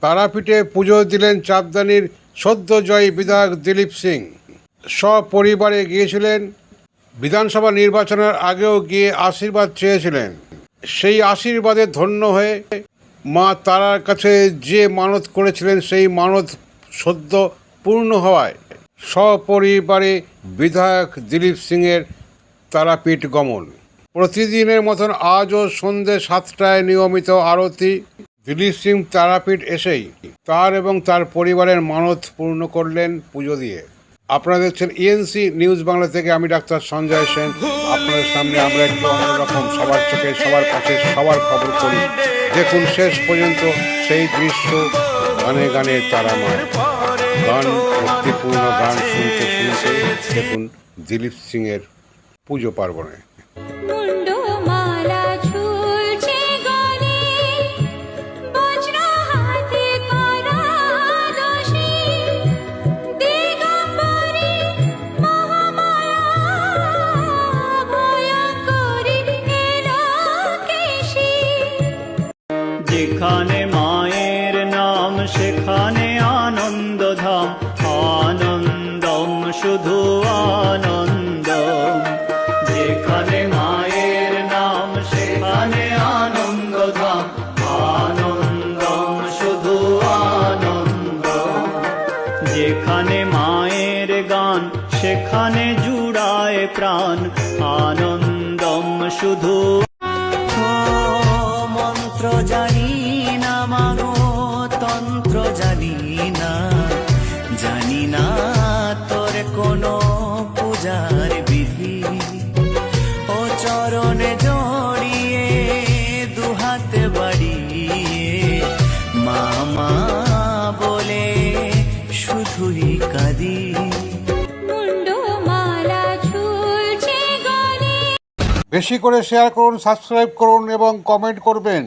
তারাপীঠে পুজো দিলেন চাঁদদানির সদ্যজয়ী বিধায়ক দিলীপ সিং। সপরিবারে গিয়েছিলেন। বিধানসভা নির্বাচনের আগেও গিয়ে আশীর্বাদ চেয়েছিলেন। সেই আশীর্বাদে ধন্য হয়ে মা তারার কাছে যে মানত করেছিলেন সেই মানত সদ্য পূর্ণ হওয়ায় সপরিবারে বিধায়ক দিলীপ সিংয়ের তারাপীঠ গমন। প্রতিদিনের মতন আজও সন্ধ্যে 7টায় নিয়মিত আরতি। দিলীপ সিং তারাপীঠ এসেই তার এবং তার পরিবারের মানত পূর্ণ করলেন পুজো দিয়ে। আপনারা দেখছেন ইএনসি নিউজ বাংলা থেকে। আমি ডাক্তার সঞ্জয় সেন। আপনাদের সামনে আমরা একটু অন্যরকম সবার চোখে সবার কাছে সবার খবর করি। দেখুন শেষ পর্যন্ত সেই দৃশ্য। গানে গানে তারা মায় গান, ভক্তিপূর্ণ গান শুনতে শুনতে দেখুন দিলীপ সিংয়ের পুজো পার্বণে। যেখানে মায়ের নাম সেখানে আনন্দ ধাম, আনন্দম শুধু আনন্দম। যেখানে মায়ের নাম সেখানে আনন্দ ধাম, আনন্দম শুধু আনন্দম। যেখানে মায়ের গান সেখানে জুড়ায় প্রাণ, আনন্দম শুধু। মন্ত্র জানি না মাগো, তন্ত্র জানি না, জানি না তোর কোনো পূজার বিধি। ও চরণে জড়িয়ে দুহাতে বাড়িয়ে মামা বলে শুধুই কাঁদি। বেশি করে শেয়ার করুন, সাবস্ক্রাইব করুন এবং কমেন্ট করবেন।